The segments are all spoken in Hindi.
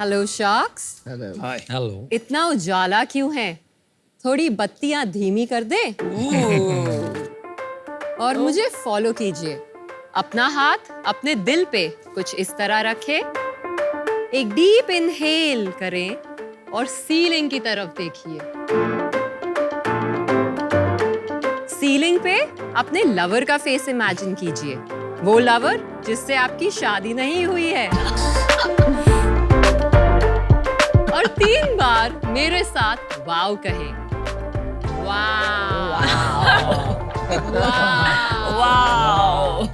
Hello shocks. हाय। हेलो। इतना उजाला क्यों है? थोड़ी बत्तियां धीमी कर दे और मुझे फॉलो कीजिए। अपना हाथ अपने दिल पे कुछ इस तरह रखें, एक डीप इनहेल करें और सीलिंग की तरफ देखिए। सीलिंग पे अपने लवर का फेस इमेजिन कीजिए, वो लवर जिससे आपकी शादी नहीं हुई है। और 3 बार मेरे साथ वाव कहें। वाव वाव वाव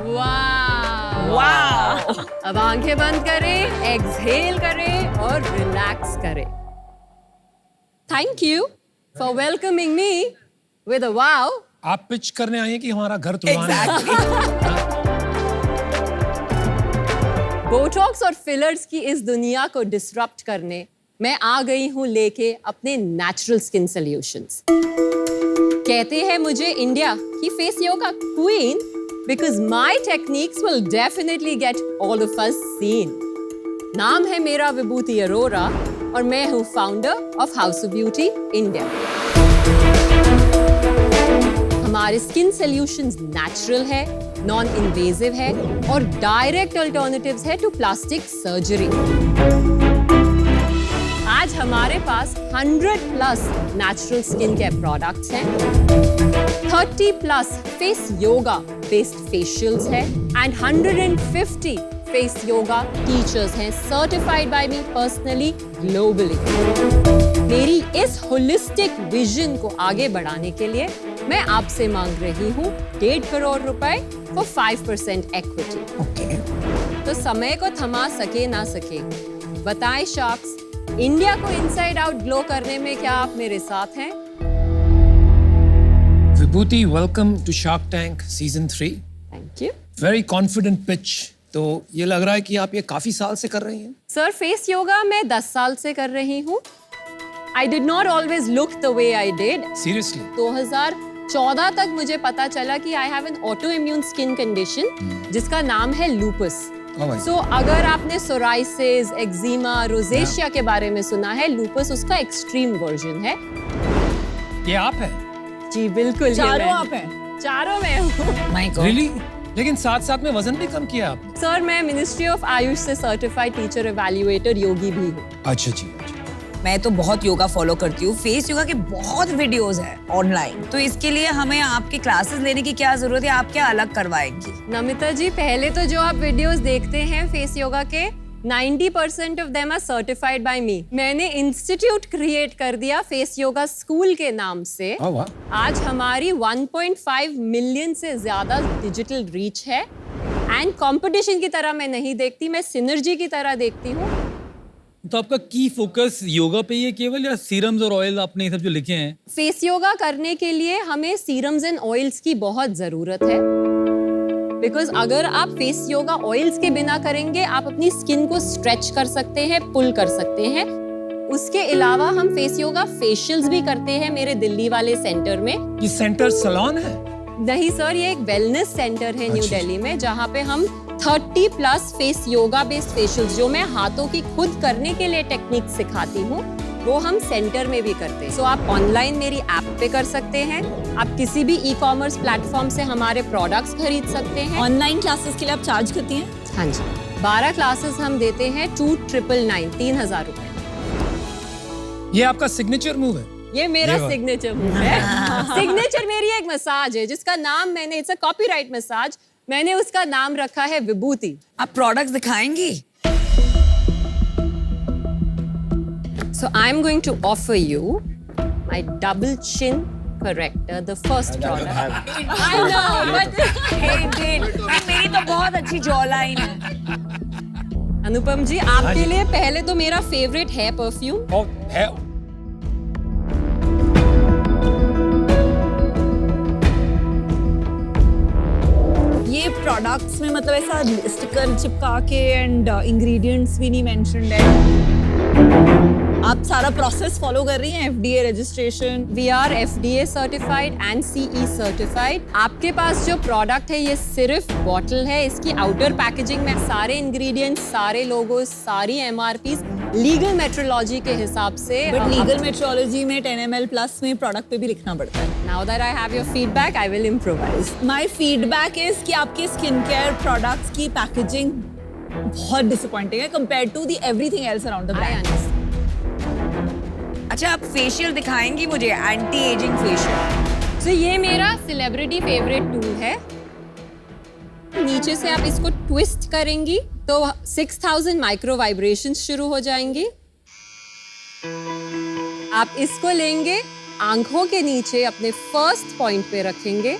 वाव वाव। अब आंखें बंद करें, एक्सहेल करें और रिलैक्स करें। Thank you for welcoming me with a wow. आप पिच करने आई हैं कि हमारा घर तुड़वाना है? बोटॉक्स और फिलर्स की इस दुनिया को डिसरप्ट करने मैं आ गई हूँ लेके अपने नेचुरल स्किन सॉल्यूशंस। कहते हैं मुझे इंडिया की face yoga queen because my techniques will definitely get all of us seen. नाम है मेरा विभूति अरोरा और मैं हूँ founder of House of Beauty India. हमारे स्किन सॉल्यूशंस नेचुरल है, नॉन इन्वेजिव है और डायरेक्ट अल्टरनेटिव्स है टू प्लास्टिक सर्जरी। आज हमारे पास 100+ नेचुरल स्किन केयर प्रोडक्ट्स हैं, 30+ फेस योगा बेस्ड फेशियल्स हैं एंड 150 फेस योगा टीचर्स हैं certified by me personally globally. मेरी इस होलिस्टिक विजन को आगे बढ़ाने के लिए मैं आपसे मांग रही हूँ 1.5 करोड़ रुपए फॉर 5% इक्विटी। तो समय को थमा सके ना सके, बताएं शॉक्स, इंडिया को इनसाइड आउट ग्लो करने में क्या आप मेरे साथ हैं? Vibhuti, welcome to Shark Tank season 3। Thank you. Very confident pitch. तो ये लग रहा है कि आप ये काफी साल से कर रही हैं। सर, फेस योगा मैं 10 साल से कर रही हूँ। I did not always look the way I did. Seriously? 2014 तक मुझे पता चला कि I have an autoimmune skin condition जिसका नाम है lupus. So अगर आपने सोराइसिस, एक्जिमा, रोजेशिया के बारे में सुना है, लूपस उसका एक्सट्रीम वर्जन है। ये आप है? जी बिल्कुल। चारों आप हैं? चारों मैं हूँ। Really? लेकिन साथ साथ में वजन भी कम किया आपने। सर, मैं मिनिस्ट्री ऑफ आयुष से सर्टिफाइड टीचर एवेल्युएटर योगी भी हूँ। अच्छा जी। मैं तो बहुत योगा फॉलो करती हूँ। फेस योगा के बहुत वीडियोस हैं ऑनलाइन, तो इसके लिए हमें आपकी क्लासेस लेने की क्या जरूरत है? आप क्या अलग करवाएंगी? नमिता जी, पहले तो जो आप वीडियोस देखते हैं फेस योगा के, 90% of them are certified by me. मैंने इंस्टीट्यूट क्रिएट कर दिया फेस योगा स्कूल के नाम से। आज हमारी 1.5 मिलियन से ज्यादा डिजिटल रीच है एंड कंपटीशन की तरह मैं नहीं देखती, मैं सिनर्जी की तरह देखती हूँ। तो आपका की फोकस योगा पे ही है केवल, या सीरम्स और ऑयल आपने ये सब जो लिखे हैं? फेस योगा करने के लिए हमें सीरम्स एंड ऑयल्स की बहुत जरूरत है, बिकॉज अगर आप फेस योगा ऑयल्स के बिना करेंगे, आप अपनी स्किन को स्ट्रेच कर सकते हैं, पुल कर सकते हैं। उसके अलावा हम फेस योगा फेशियल्स भी करते हैं मेरे दिल्ली वाले सेंटर में। ये सेंटर सैलून है? नहीं सर, ये एक वेलनेस सेंटर है न्यू दिल्ली में, जहाँ पे हम 30+ फेस योगा बेस्ड फेशियल्स, जो मैं हाथों की खुद करने के लिए टेक्निक सिखाती हूँ, वो हम सेंटर में भी करते हैं। सो आप ऑनलाइन मेरी ऐप पे कर सकते हैं, आप किसी भी ई-कॉमर्स प्लेटफॉर्म से हमारे प्रोडक्ट्स खरीद सकते हैं। ऑनलाइन क्लासेस के लिए आप चार्ज करती हैं? हाँ जी, 12 क्लासेस हम देते हैं 2,999, 3,000 रुपए। ये आपका सिग्नेचर मूव है? ये मेरा सिग्नेचर मूव है। सिग्नेचर मेरी एक मसाज है जिसका नाम मैंने, इट्स अ कॉपीराइट मसाज, मैंने उसका नाम रखा है विभूति। आप products दिखाएंगी? So I'm going to offer you my double chin corrector, the first product. I know, but मेरी तो बहुत अच्छी जॉ लाइन है। अनुपम जी, आपके लिए पहले तो मेरा फेवरेट है परफ्यूम। है? ये प्रोडक्ट्स में मतलब ऐसा स्टिकर चिपका के एंड इंग्रेडिएंट्स भी नहीं मेंशन्ड है। आप सारा प्रोसेस फॉलो कर रही हैं, FDA registration? We are FDA certified and CE certified. आपके पास जो प्रोडक्ट है ये सिर्फ बॉटल है, इसकी आउटर पैकेजिंग में सारे इंग्रेडिएंट्स, सारे लोगोज, सारी MRPs लीगल मेट्रोलॉजी के हिसाब से। बट लीगल मेट्रोलॉजी में 10 ml प्लस में प्रोडक्ट पे भी लिखना पड़ता है। Now that I have your feedback, I will improvise. My feedback is कि आपके स्किन केयर प्रोडक्ट्स की पैकेजिंग बहुत डिसअपॉइंटिंग है compared to the everything else around the I brand. understand. अच्छा, आप फेशियल दिखाएंगी मुझे, एंटी एजिंग फेशियल। तो ये मेरा सेलिब्रिटी फेवरेट टूल है। नीचे से आप इसको ट्विस्ट करेंगी तो 6000 माइक्रो वाइब्रेशंस शुरू हो जाएंगी। आप इसको लेंगे, आंखों के नीचे अपने फर्स्ट पॉइंट पे रखेंगे,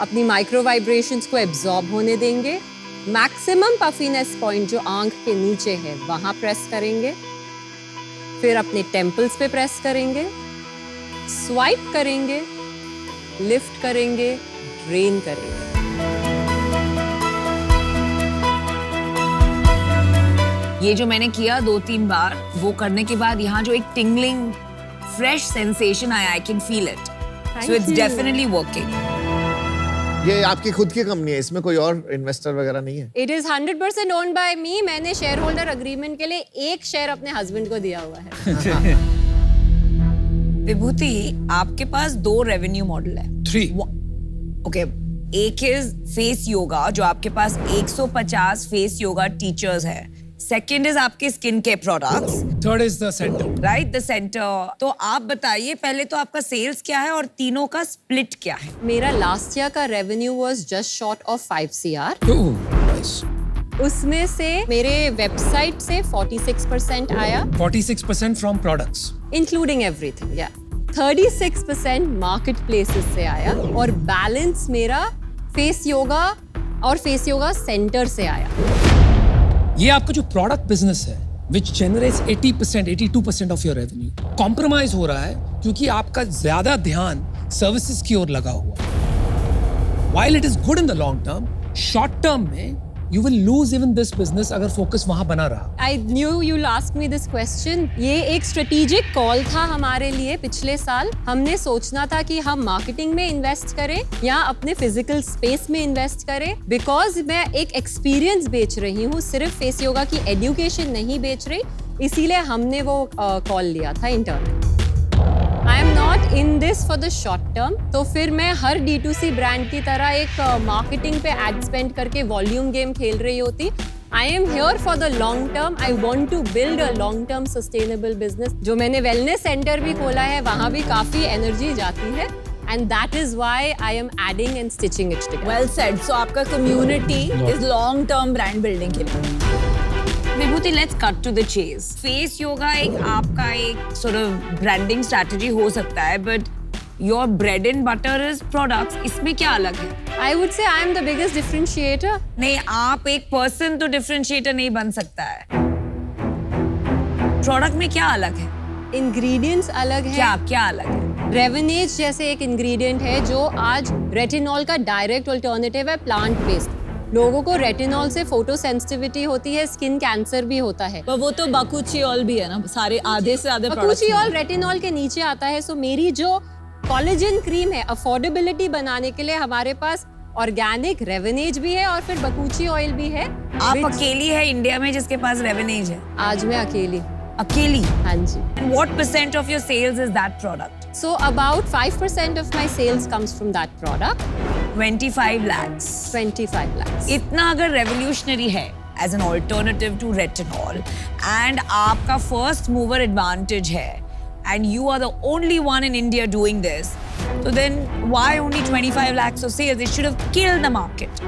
अपनी माइक्रो वाइब्रेशंस को एब्जॉर्ब होने देंगे। मैक्सिमम पफीनेस पॉइंट जो आंख के नीचे है वहां प्रेस करेंगे, फिर अपने टेम्पल्स पे प्रेस करेंगे, स्वाइप करेंगे, लिफ्ट करेंगे, ड्रेन करेंगे। ये जो मैंने किया 2-3 बार, वो करने के बाद यहाँ जो एक टिंगलिंग फ्रेश सेंसेशन आया, I can feel it, so it's you. Definitely working. ये आपकी खुद की कंपनी है, इसमें कोई और इन्वेस्टर वगैरह नहीं है? It is 100% owned by me. मैंने शेयर होल्डर अग्रीमेंट के लिए एक शेयर अपने हस्बैंड को दिया हुआ है। विभूति, आपके पास 2 रेवेन्यू मॉडल है। 3. ओके, एक इज फेस योगा, जो आपके पास 150 फेस योगा टीचर्स है। सेकंड इज आपके skin care products, Third is the center. Right, the centre. तो आप बताइए पहले तो आपका सेल्स क्या है और तीनों का स्प्लिट क्या है? मेरा लास्ट ईयर का revenue was just short of 5 CR। Oh, nice. उसमें से मेरे वेबसाइट से 46% आया, 46% from products. इंक्लूडिंग एवरीथिंग, या 36% मार्केट प्लेसेस से आया और बैलेंस मेरा फेस योगा और फेस योगा सेंटर से आया। ये आपका जो प्रोडक्ट बिजनेस है which generates 80%, 82% of your revenue, compromise हो रहा है क्योंकि आपका ज्यादा ध्यान सर्विसेज की ओर लगा हुआ है। While it is good in the long term, short term में you will lose even this business अगर फोकस वहां बना रहा। I knew you'll ask me this question. ये एक स्ट्रेटेजिक कॉल था हमारे लिए पिछले साल। हमने सोचना था कि हम मार्केटिंग में इन्वेस्ट करें या अपने फिजिकल स्पेस में इन्वेस्ट करें, बिकॉज मैं एक एक्सपीरियंस बेच रही हूँ, सिर्फ फेस योगा की एजुकेशन नहीं बेच रही, इसीलिए हमने वो कॉल लिया था internal. I am not in this for the short term. तो फिर मैं हर D2C ब्रांड की तरह एक मार्केटिंग पे एड स्पेंड करके वॉल्यूम गेम खेल रही होती। I am here for the long term. I want to build a long term sustainable business. जो मैंने वेलनेस सेंटर भी खोला है वहाँ भी काफी एनर्जी जाती है, and that is why I am adding and stitching it together. Well said. So आपका community is long term brand building के लिए। Vibhuti, let's cut to the chase. Face yoga एक आपका एक सॉर्ट ऑफ ब्रांडिंग स्ट्रेटजी हो सकता है, but your bread and butter is products. इसमें क्या अलग है? I would say I am the biggest differentiator. नहीं, आप एक पर्सन तो डिफरेंशिएटर नहीं बन सकता है। प्रोडक्ट में क्या अलग है? Ingredients अलग है। क्या क्या अलग है? रेवेनेज जैसे एक इंग्रेडिएंट है जो आज रेटिनॉल का डायरेक्ट अल्टरनेटिव है, प्लांट बेस्ड। लोगों को रेटिनॉल से फोटो सेंसिटिविटी होती है, स्किन कैंसर भी होता है। पर वो तो बाकुचियोल भी है ना, सारे आधे से ज्यादा बाकुचियोल रेटिनॉल के नीचे आता है। सो मेरी जो कोलेजन क्रीम है, अफोर्डेबिलिटी बनाने के लिए हमारे पास ऑर्गेनिक रेवेनेज भी है और फिर बकुची ऑयल भी है। आप अकेली है इंडिया में जिसके पास रेवेनेज है? आज मैं अकेली। अकेली? हाँ जी। And what percent of your sales is that product? So about 5% of my sales comes from that product. 25 lakhs. 25 lakhs. इतना अगर revolutionary है as an alternative to retinol and आपका first mover advantage है and you are the only one in India doing this, so then why only 25 lakhs of sales? It should have killed the market.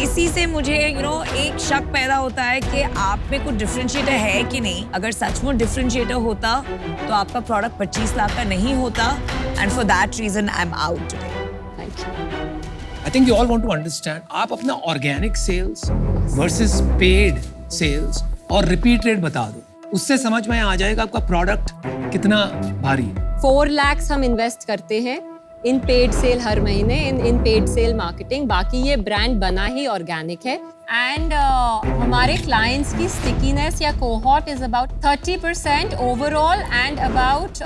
इसी से मुझे एक शक पैदा होता है कि आप में कुछ डिफरेंशिएटर है कि नहीं। अगर सचमुच डिफरेंशिएटर होता तो आपका प्रोडक्ट 25 लाख का नहीं होता, and for that reason I am out today. Thank you. I think you all want to understand, आप अपना organic sales versus paid sales और रिपीट रेट बता दो, उससे समझ में आ जाएगा आपका प्रोडक्ट कितना भारी है। 4 lakhs हम इन्वेस्ट करते हैं इन पेड सेल हर महीने, इन पेड सेल मार्केटिंग। बाकी ये ब्रांड बना ही ऑर्गेनिक है। एंड हमारे क्लाइंट्स की स्टिकीनेस या cohort is about 30% overall and about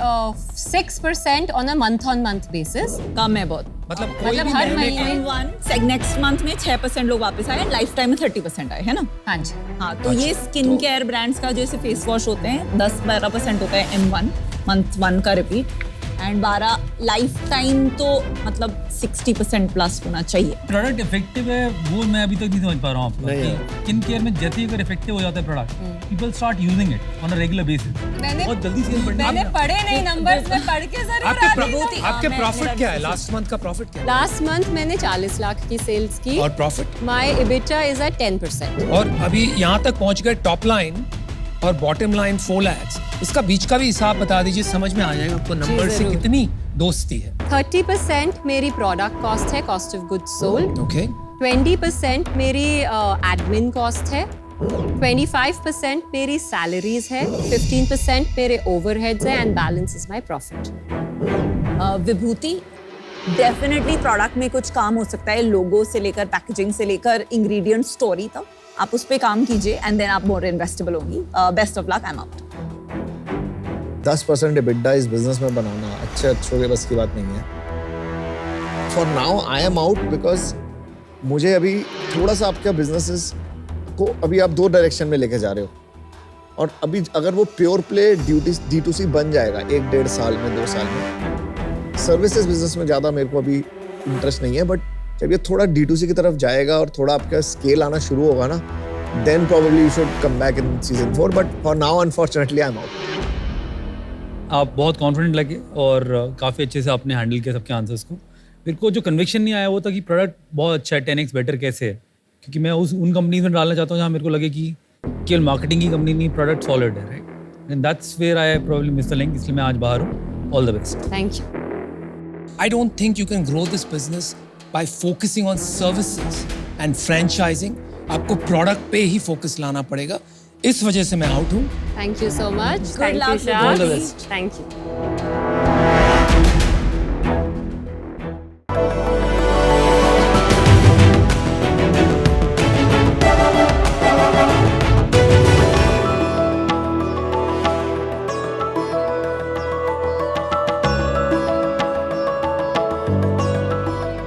6% on a month on month basis. कम है बहुत। मतलब कोई भी हर महीने महीने नेक्स्ट मंथ में 6% लोग वापस आए, लाइफ टाइम में 30% आए, है ना? हाँ जी। हाँ, तो ये स्किन केयर ब्रांड्स का जैसे फेस वॉश होते हैं 10-12% होता है M1 मंथ 1 का रिपीट, एंड 12 लाइफ टाइम तो मतलब 60% प्लस होना चाहिए। प्रोडक्ट इफेक्टिव है वो मैं अभी तक नहीं समझ पा रहा हूँ आपको। स्किन केयर में जैसे ही अगर इफेक्टिव हो जाता है product, people start using it on a regular basis. बहुत जल्दी सेल बढ़ने मैंने पढ़े नहीं नंबर्स में, पढ़ के जरूर आपके प्रॉफिट क्या है? लास्ट मंथ का प्रॉफिट क्या है? लास्ट मंथ मैंने 40 लाख की सेल्स की। और profit? My EBITDA is at 10%। और अभी यहाँ तक पहुँच गए, टॉप लाइन और बॉटम लाइन 4 lakhs। इसका बीच का भी हिसाब बता दीजिए, समझ में आ जाएगा आपको नंबर से जरूर। कितनी दोस्ती है। 30% मेरी प्रोडक्ट कॉस्ट है, cost of goods sold. Okay 20% मेरी एडमिन कॉस्ट है, 25% मेरी सैलरीज है, 15% मेरे ओवरहेड्स है and balance is my profit. Vibhuti, definitely product में कुछ काम हो सकता है, लोगो से लेकर पैकेजिंग से लेकर इंग्रेडिएंट स्टोरी तक। आप उस पे काम कीजिए एंड देन आप मोर इन्वेस्टेबल होंगी। Best of luck, I am out. 10% EBITDA इस बिजनेस में बनाना अच्छों के बस की बात नहीं है। For now I am out because मुझे अभी थोड़ा सा आपका बिजनेसेस को अभी आप 2 डायरेक्शन में लेके जा रहे हो, और अभी अगर वो प्योर प्ले D2C बन जाएगा 1-1.5 साल में, 2 साल में, सर्विसेज बिजनेस में ज़्यादा मेरे को अभी इंटरेस्ट नहीं है। बट जब ये थोड़ा D2C की तरफ जाएगा और थोड़ा आपका स्केल आना शुरू होगा ना, then probably you should come back in season 4. But for now, unfortunately, I'm out. आप बहुत कॉन्फिडेंट लगे और काफ़ी अच्छे से आपने हैंडल किया सबके आंसर्स को। मेरे को जो कन्विक्शन नहीं आया वो था कि प्रोडक्ट बहुत अच्छा है, 10x बेटर कैसे है, क्योंकि मैं उन कंपनीज में डालना चाहता हूँ जहाँ मेरे को लगे कि केवल मार्केटिंग की कंपनी नहीं, प्रोडक्ट सॉलिड है, right? And that's where I problem miss the link, इसलिए मैं आज बाहर हूँ। All the best. Thank you. I don't think you can grow this business by focusing on services and franchising. आपको प्रोडक्ट पे ही फोकस लाना पड़ेगा। इस वजह से मैं आउट हूँ। Thank you so much. Good thank you luck with Shah. all the best. Thank you.